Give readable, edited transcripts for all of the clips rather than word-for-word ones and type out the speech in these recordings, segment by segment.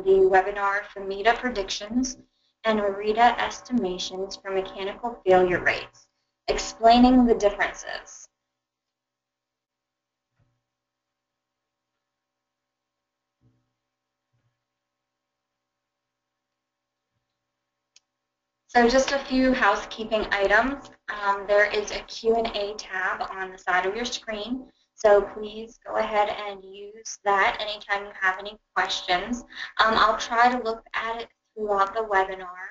on the webinar FMEDA predictions and OREDA estimations for mechanical failure rates, explaining the differences. So just a few housekeeping items. There is a Q&A tab on the side of your screen, so please go ahead and use that anytime you have any questions. I'll try to look at it throughout the webinar.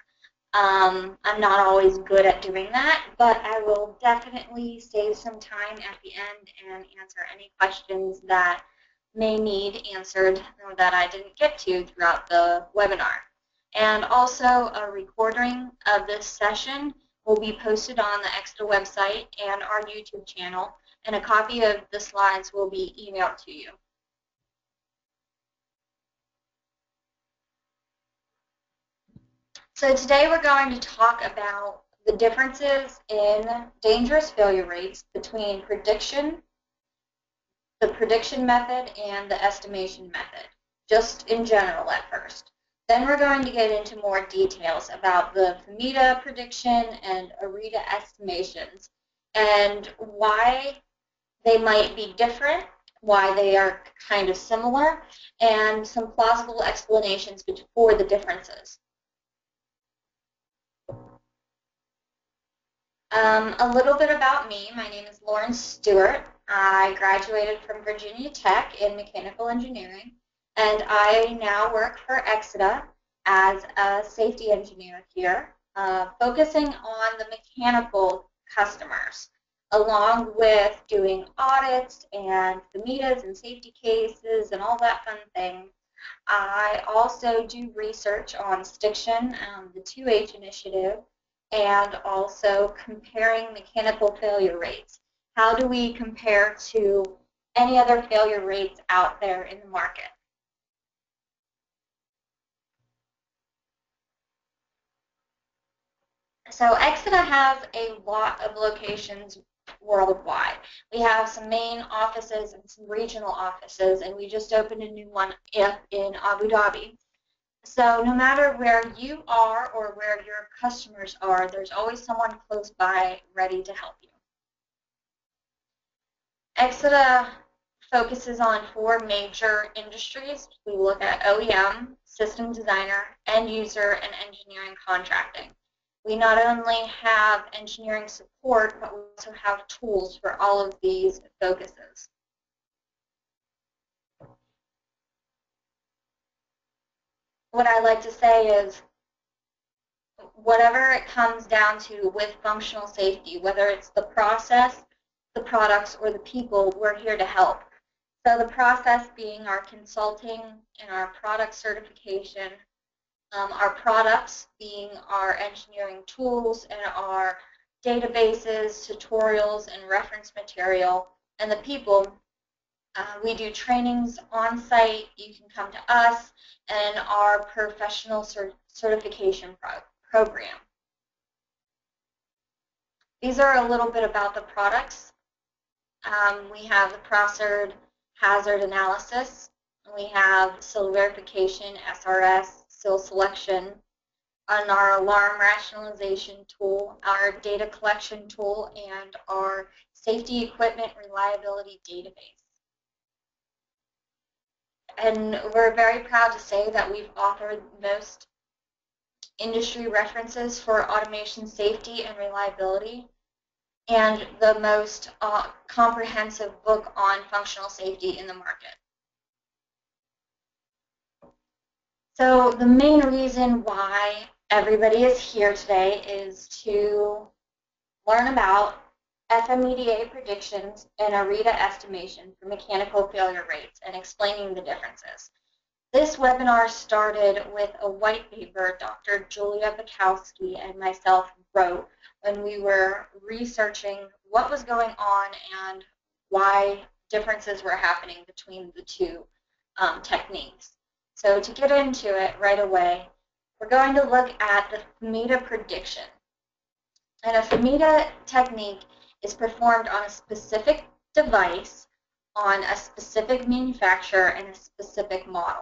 I'm not always good at doing that, but I will definitely save some time at the end and answer any questions that may need answered that I didn't get to throughout the webinar. And also a recording of this session will be posted on the EXTA website and our YouTube channel, and a copy of the slides will be emailed to you. So today we're going to talk about the differences in dangerous failure rates between the prediction method and the estimation method, just in general at first. Then we're going to get into more details about the FMEDA prediction and OREDA estimations and why they might be different, why they are kind of similar, and some plausible explanations for the differences. A little bit about me. My name is Loren Stewart. I graduated from Virginia Tech in mechanical engineering, and I now work for EXTA as a safety engineer here, focusing on the mechanical customers, along with doing audits and FMEDAs and safety cases and all that fun thing. I also do research on Stiction, the 2H initiative, and also comparing mechanical failure rates. How do we compare to any other failure rates out there in the market? So EXTA has a lot of locations worldwide. We have some main offices and some regional offices, and we just opened a new one in Abu Dhabi. So no matter where you are or where your customers are, there's always someone close by ready to help you. EXTA focuses on 4 major industries. We look at OEM, system designer, end user, and engineering contracting. We not only have engineering support, but we also have tools for all of these focuses. What I like to say is, whatever it comes down to with functional safety, whether it's the process, the products, or the people, we're here to help. So the process being our consulting and our product certification, our products being our engineering tools and our databases, tutorials, and reference material, and the people. We do trainings on site. You can come to us and our professional certification program. These are a little bit about the products. We have the ProCert hazard analysis. We have SIL verification, SRS, SIL selection, and our alarm rationalization tool, our data collection tool, and our safety equipment reliability database. And we're very proud to say that we've authored most industry references for automation safety and reliability, and the most comprehensive book on functional safety in the market. So the main reason why everybody is here today is to learn about FMEDA predictions and OREDA estimation for mechanical failure rates and explaining the differences. This webinar started with a white paper Dr. Julia Bukowski and myself wrote when we were researching what was going on and why differences were happening between the two techniques. So to get into it right away, we're going to look at the FMEDA prediction. And a FMEDA technique is performed on a specific device, on a specific manufacturer, and a specific model.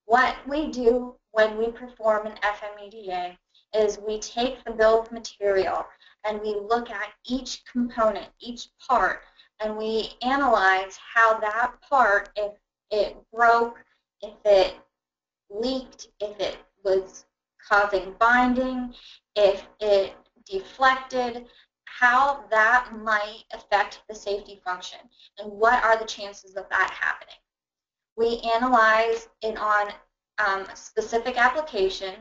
What we do when we perform an FMEDA is we take the bill of material and we look at each component, each part, and we analyze how that part, if it broke, if it leaked, if it was causing binding, if it deflected, how that might affect the safety function, and what are the chances of that happening. We analyze it on a specific application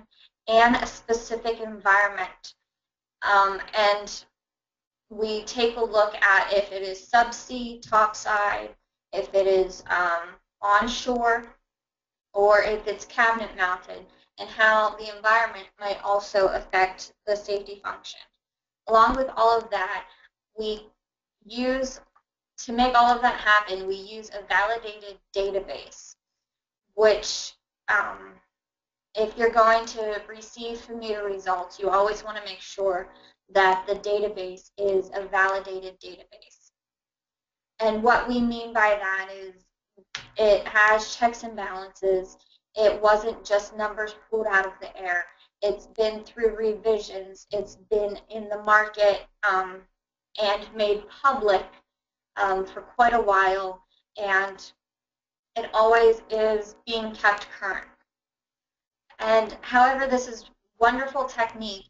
and a specific environment. And we take a look at if it is subsea, topside, if it is onshore, or if it's cabinet mounted, and how the environment might also affect the safety function. Along with all of that, to make all of that happen, we use a validated database, which if you're going to receive FMEDA results, you always want to make sure that the database is a validated database. And what we mean by that is it has checks and balances. It wasn't just numbers pulled out of the air. It's been through revisions. It's been in the market and made public for quite a while, and it always is being kept current. And however this is wonderful technique,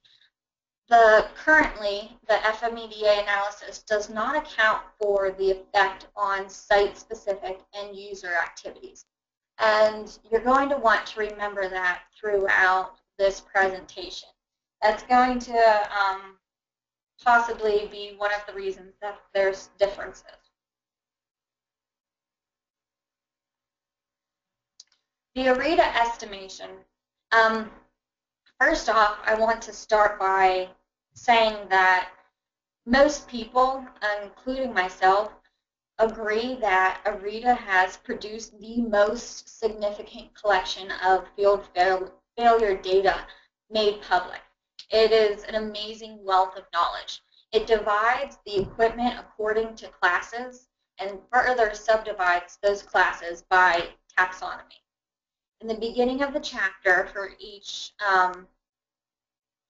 currently the FMEDA analysis does not account for the effect on site-specific and user activities. And you're going to want to remember that throughout this presentation. That's going to possibly be one of the reasons that there's differences. The OREDA estimation. First off, I want to start by saying that most people, including myself, agree that OREDA has produced the most significant collection of field failure data made public. It is an amazing wealth of knowledge. It divides the equipment according to classes and further subdivides those classes by taxonomy. In the beginning of the chapter for each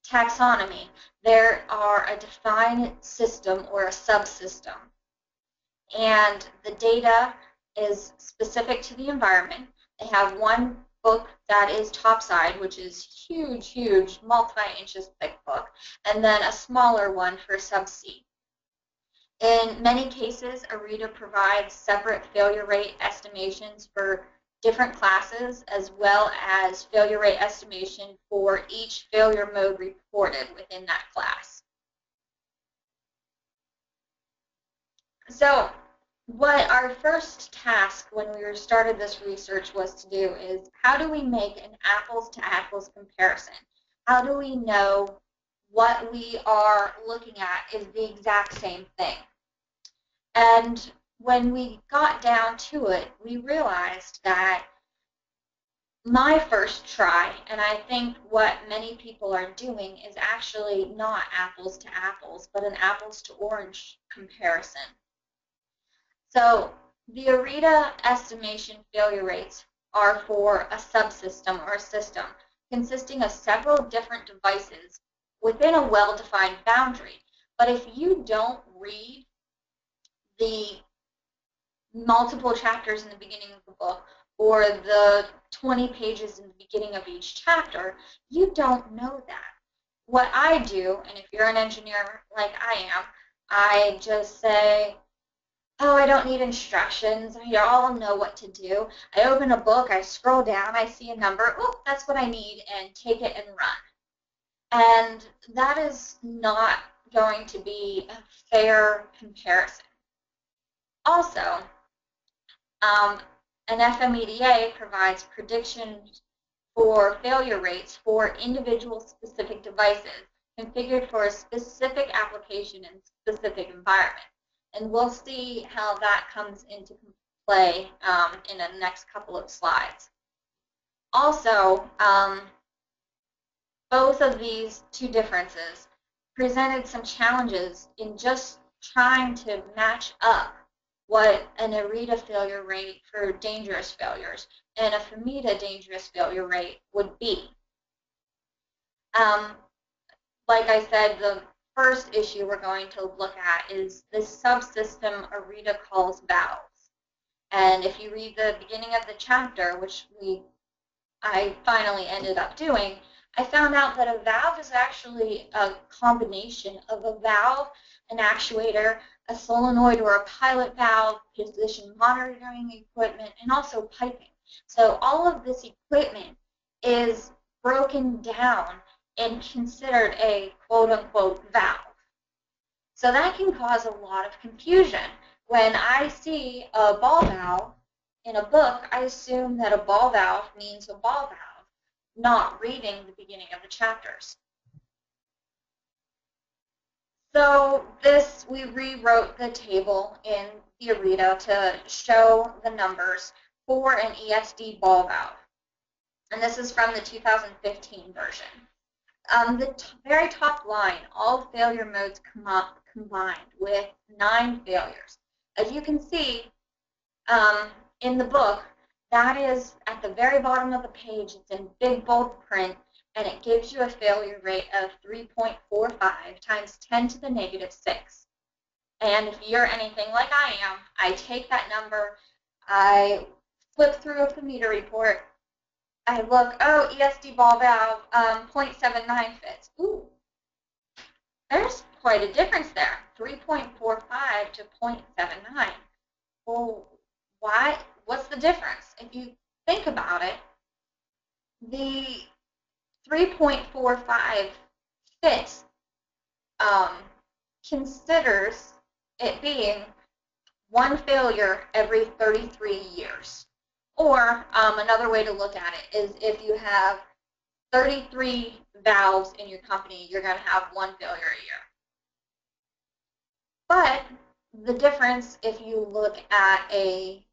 taxonomy, there are a defined system or a subsystem. And the data is specific to the environment. They have one book that is topside, which is huge, huge, multi-inches thick book, and then a smaller one for subsea. In many cases, OREDA provides separate failure rate estimations for different classes, as well as failure rate estimation for each failure mode reported within that class. So what our first task when we started this research was to do is, how do we make an apples-to-apples comparison? How do we know what we are looking at is the exact same thing? And when we got down to it, we realized that my first try, and I think what many people are doing, is actually not apples to apples, but an apples to orange comparison. So the OREDA estimation failure rates are for a subsystem or a system consisting of several different devices within a well-defined boundary. But if you don't read the multiple chapters in the beginning of the book or the 20 pages in the beginning of each chapter, you don't know that. What I do, and if you're an engineer like I am, I just say, oh, I don't need instructions. You all know what to do. I open a book, I scroll down, I see a number, oh, that's what I need, and take it and run. And that is not going to be a fair comparison. Also, an FMEDA provides predictions for failure rates for individual specific devices configured for a specific application and specific environment. And we'll see how that comes into play in the next couple of slides. Also, both of these two differences presented some challenges in just trying to match up what an OREDA failure rate for dangerous failures and a FMEDA dangerous failure rate would be. Like I said, the first issue we're going to look at is the subsystem OREDA calls valves. And if you read the beginning of the chapter, which I finally ended up doing, I found out that a valve is actually a combination of a valve, an actuator, a solenoid or a pilot valve, position monitoring equipment, and also piping. So all of this equipment is broken down and considered a quote-unquote valve. So that can cause a lot of confusion. When I see a ball valve in a book, I assume that a ball valve means a ball valve, not reading the beginning of the chapters. So we rewrote the table in the OREDA to show the numbers for an ESD ball valve. And this is from the 2015 version. The very top line, all failure modes combined with 9 failures. As you can see in the book, that is at the very bottom of the page. It's in big bold print, and it gives you a failure rate of 3.45 times 10 to the negative 6. And if you're anything like I am, I take that number, I flip through a FMEDA report, I look, oh, ESD ball valve, 0.79 fits. Ooh, there's quite a difference there, 3.45 to 0.79. Well, why? What's the difference? If you think about it, the 3.45 fit considers it being one failure every 33 years. Or another way to look at it is if you have 33 valves in your company, you're going to have one failure a year. But the difference, if you look at a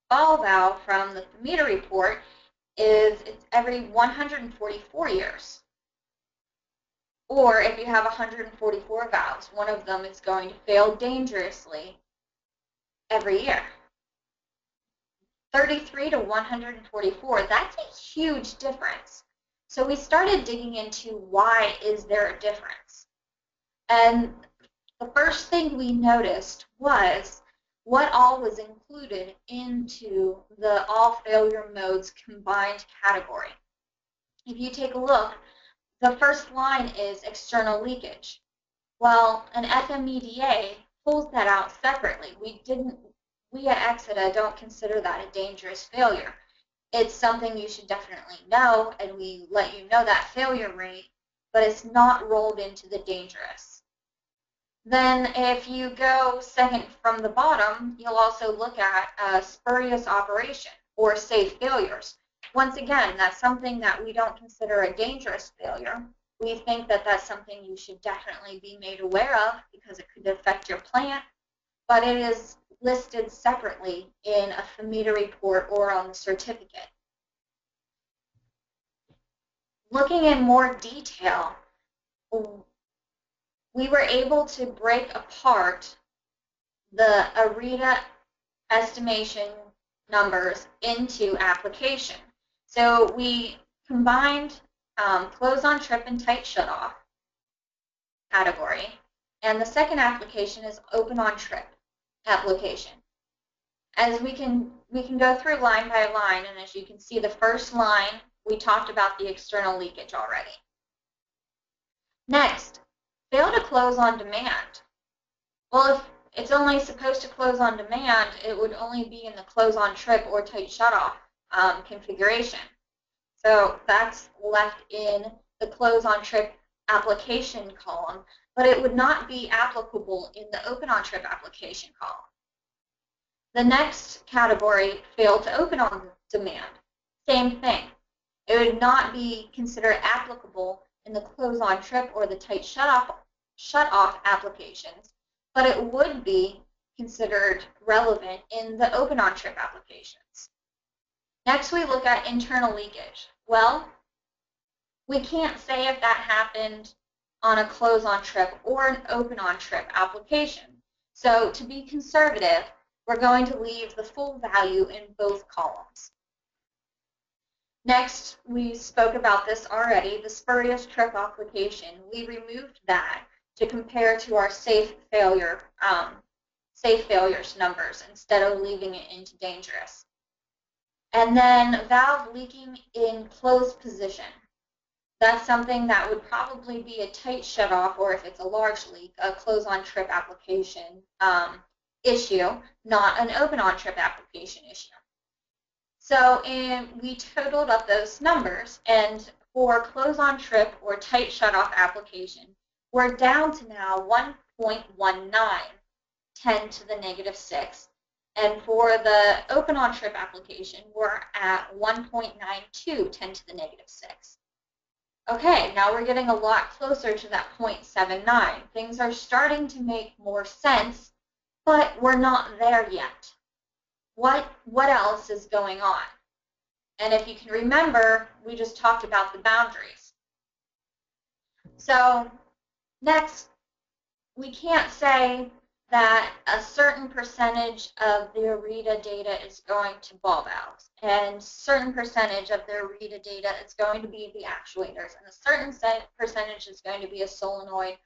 ball valve from the FMEDA report, is it's every 144 years. Or if you have 144 valves, one of them is going to fail dangerously every year. 33 to 144, that's a huge difference. So we started digging into why is there a difference. And the first thing we noticed was what all was included into the all failure modes combined category. If you take a look, the first line is external leakage. Well, an FMEDA pulls that out separately. We at EXITA don't consider that a dangerous failure. It's something you should definitely know, and we let you know that failure rate, but it's not rolled into the dangerous. Then if you go second from the bottom, you'll also look at spurious operation or safe failures. Once again, that's something that we don't consider a dangerous failure. We think that that's something you should definitely be made aware of because it could affect your plant, but it is listed separately in a FMEDA report or on the certificate. Looking in more detail, we were able to break apart the OREDA estimation numbers into application. So we combined close on trip and tight shutoff category, and the second application is open on trip application. As we can go through line by line, and as you can see, the first line, we talked about the external leakage already. Next, fail to close on demand. Well, if it's only supposed to close on demand, it would only be in the close on trip or tight shutoff configuration. So that's left in the close on trip application column, but it would not be applicable in the open on trip application column. The next category, fail to open on demand. Same thing. It would not be considered applicable in the close on trip or the tight shutoff applications, but it would be considered relevant in the open on trip applications. Next, we look at internal leakage. Well, we can't say if that happened on a close on trip or an open on trip application. So to be conservative, we're going to leave the full value in both columns. Next, we spoke about this already, the spurious trip application. We removed that to compare to our safe failures numbers instead of leaving it into dangerous. And then valve leaking in closed position. That's something that would probably be a tight shutoff, or if it's a large leak, a close-on trip application issue, not an open-on trip application issue. So we totaled up those numbers, and for close-on trip or tight shutoff application, we're down to now 1.19, 10 to the negative 6. And for the open-on trip application, we're at 1.92, 10 to the negative 6. Okay, now we're getting a lot closer to that 0.79. Things are starting to make more sense, but we're not there yet. What else is going on? And if you can remember, we just talked about the boundaries. So next, we can't say that a certain percentage of the OREDA data is going to ball valves, and a certain percentage of the OREDA data is going to be the actuators, and a certain percentage is going to be a solenoid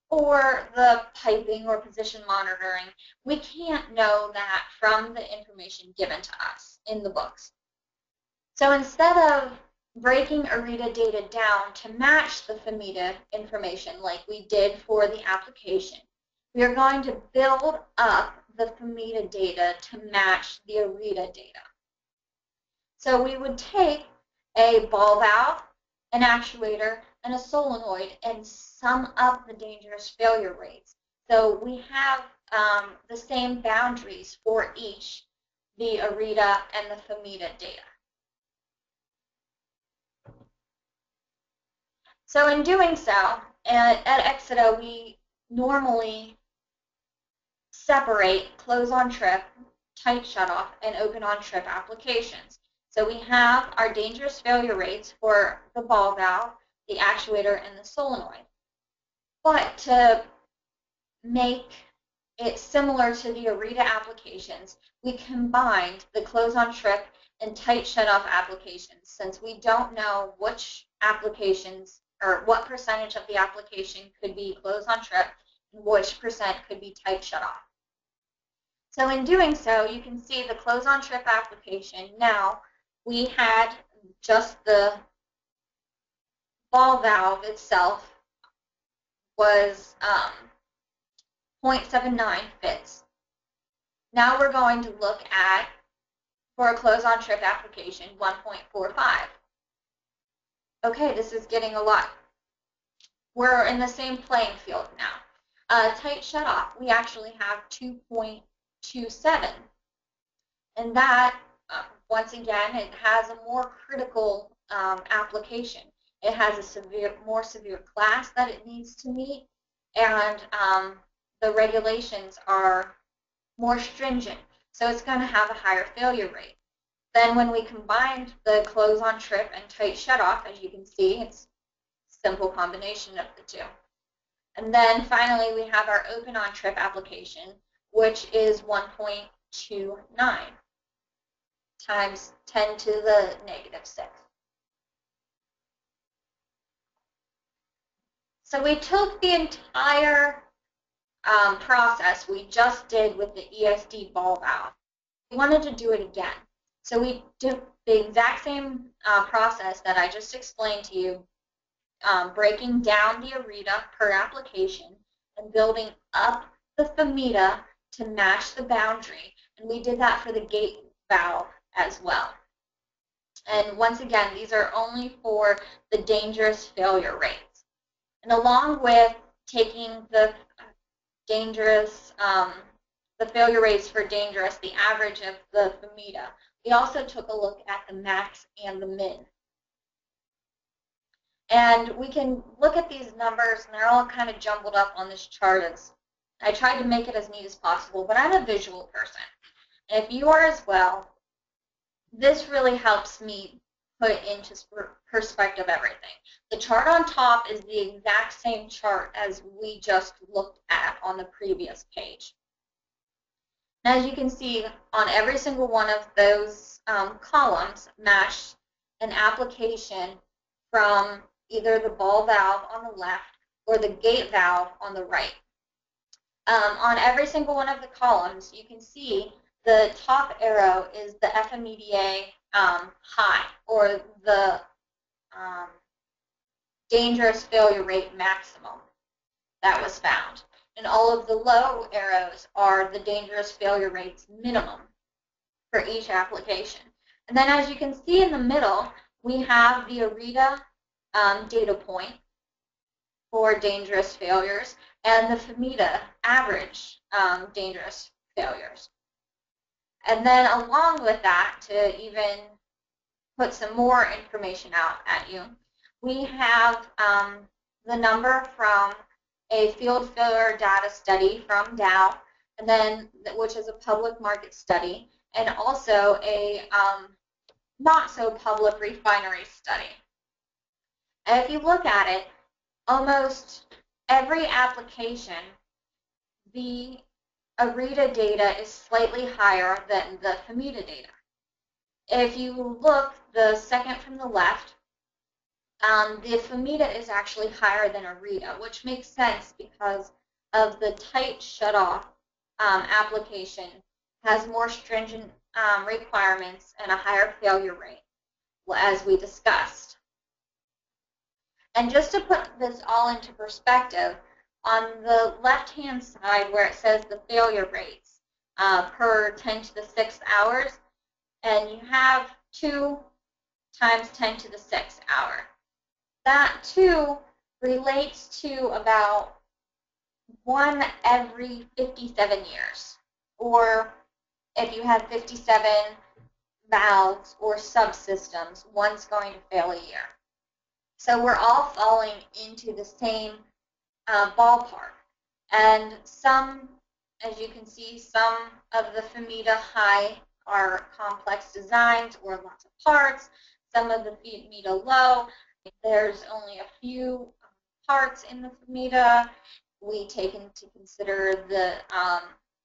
or the piping or position monitoring. We can't know that from the information given to us in the books. So instead of breaking OREDA data down to match the FMEDA information like we did for the application, we are going to build up the FMEDA data to match the OREDA data. So we would take a ball valve, an actuator, and a solenoid and sum up the dangerous failure rates. So we have the same boundaries for each, the OREDA and the FMEDA data. So in doing so, at Exeter, we normally separate close-on trip, tight shutoff, and open-on trip applications. So we have our dangerous failure rates for the ball valve, the actuator, and the solenoid. But to make it similar to the OREDA applications, we combined the close-on trip and tight shutoff applications, since we don't know which applications or what percentage of the application could be close-on trip and which percent could be tight shutoff. So in doing so, you can see the close-on trip application. Now, we had just the ball valve itself was 0.79 fits. Now we're going to look at, for a close-on trip application, 1.45. Okay, this is getting a lot. We're in the same playing field now. Tight shutoff, we actually have 2.27. And that, once again, it has a more critical application. It has a more severe class that it needs to meet, and the regulations are more stringent. So it's going to have a higher failure rate. Then when we combined the close-on trip and tight shutoff, as you can see, it's a simple combination of the two. And then finally, we have our open-on trip application, which is 1.29 times 10 to the negative 6. So we took the entire process we just did with the ESD ball valve. We wanted to do it again. So we did the exact same process that I just explained to you, breaking down the OREDA per application and building up the FMEDA to match the boundary. And we did that for the gate valve as well. And once again, these are only for the dangerous failure rates. And along with taking the dangerous, the failure rates for dangerous, the average of the FMEDA, we also took a look at the max and the min. And we can look at these numbers, and they're all kind of jumbled up on this chart. I tried to make it as neat as possible, but I'm a visual person. And if you are as well, this really helps me put into perspective everything. The chart on top is the exact same chart as we just looked at on the previous page. And as you can see, on every single one of those columns matched an application from either the ball valve on the left or the gate valve on the right. On every single one of the columns, you can see the top arrow is the FMEDA high, or the dangerous failure rate maximum that was found. And all of the low arrows are the dangerous failure rates minimum for each application. And then as you can see in the middle, we have the OREDA data point for dangerous failures and the FMEDA average dangerous failures. And then along with that, to even put some more information out at you, we have the number from a field failure data study from Dow, and then which is a public market study, and also a not so public refinery study. And if you look at it, almost every application, the OREDA data is slightly higher than the FMEDA data. If you look, the second from the left, the FMEDA is actually higher than OREDA, which makes sense because of the tight shutoff application has more stringent requirements and a higher failure rate, as we discussed. And just to put this all into perspective, on the left-hand side where it says the failure rates per 10 to the 6th hours, and you have 2 times 10 to the 6th hour. That 2 relates to about 1 every 57 years, or if you have 57 valves or subsystems, one's going to fail a year. So we're all falling into the same ballpark. And some, as you can see, some of the FMEDA high are complex designs or lots of parts. Some of the FMEDA low, there's only a few parts in the FMEDA. We take into consider the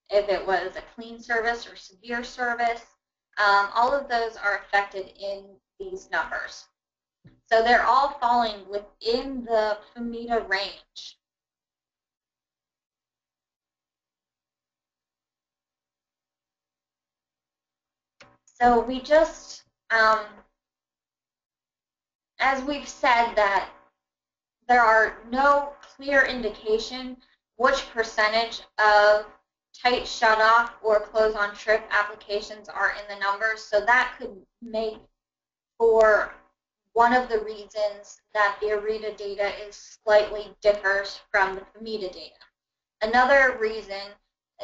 if it was a clean service or severe service. All of those are affected in these numbers. So they're all falling within the FMEDA range. So we just, as we've said, that there are no clear indication which percentage of tight shutoff or close-on trip applications are in the numbers, so that could make for one of the reasons that the OREDA data is slightly differs from the FMEDA data. Another reason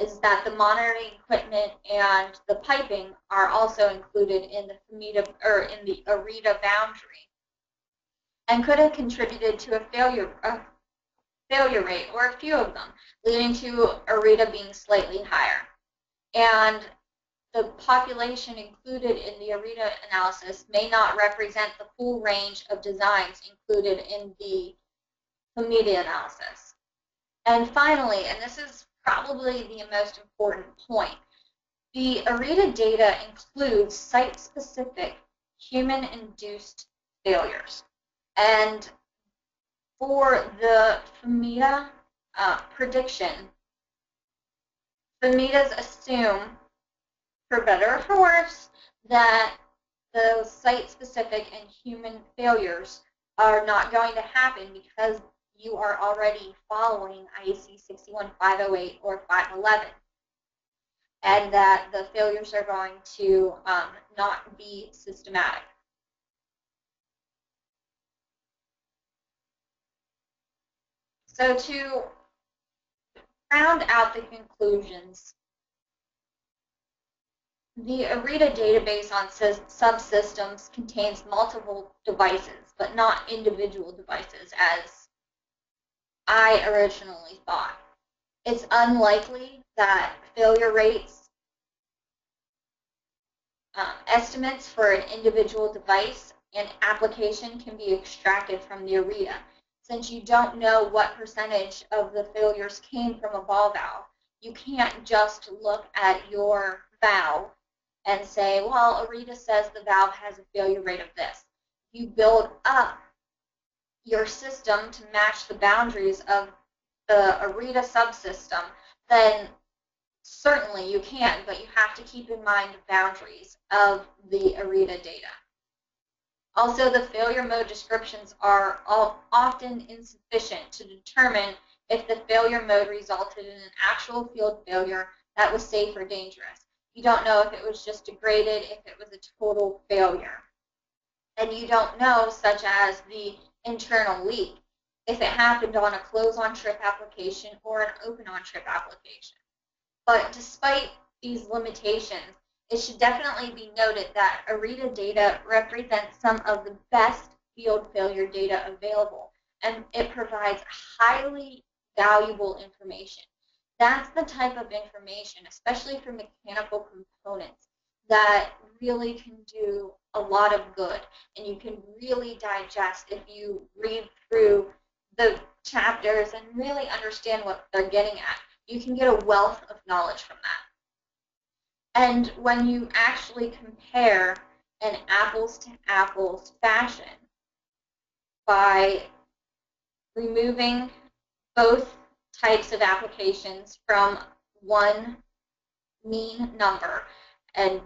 is that the monitoring equipment and the piping are also included in the FMEDA or in the OREDA boundary, and could have contributed to a failure rate, or a few of them, leading to OREDA being slightly higher. And the population included in the OREDA analysis may not represent the full range of designs included in the FMEDA analysis. And finally, and this is probably the most important point, the OREDA data includes site-specific human-induced failures. And for the FMEDA prediction, FMEDAs assume, for better or for worse, that the site-specific and human failures are not going to happen because you are already following IEC 61508 or 511, and that the failures are going to not be systematic. So to round out the conclusions, the OREDA database on subsystems contains multiple devices, but not individual devices, as I originally thought. It's unlikely that failure rates estimates for an individual device and application can be extracted from the OREDA. Since you don't know what percentage of the failures came from a ball valve, You can't just look at your valve and say, well, OREDA says the valve has a failure rate of this. You build up your system to match the boundaries of the OREDA subsystem, then certainly you can, but you have to keep in mind the boundaries of the OREDA data. Also, the failure mode descriptions are often insufficient to determine if the failure mode resulted in an actual field failure that was safe or dangerous. You don't know if it was just degraded, if it was a total failure. And you don't know, such as the internal leak, if it happened on a close-on-trip application or an open-on-trip application. But despite these limitations, it should definitely be noted that OREDA data represents some of the best field failure data available, and it provides highly valuable information. That's the type of information, especially for mechanical components, that really can do a lot of good, and you can really digest if you read through the chapters and really understand what they're getting at. You can get a wealth of knowledge from that. And when you actually compare an apples-to-apples fashion by removing both types of applications from one mean number and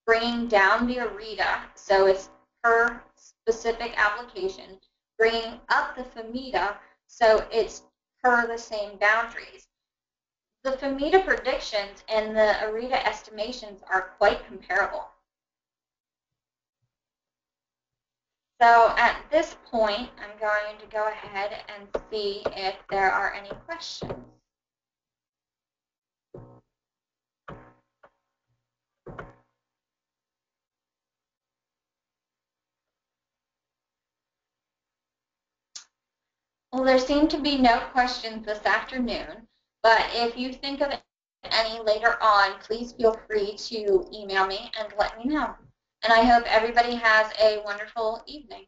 bringing down the OREDA, so it's per specific application, bringing up the FMEDA, so it's per the same boundaries. The FMEDA predictions and the OREDA estimations are quite comparable. So at this point, I'm going to go ahead and see if there are any questions. Well, there seem to be no questions this afternoon, but if you think of any later on, please feel free to email me and let me know. And I hope everybody has a wonderful evening.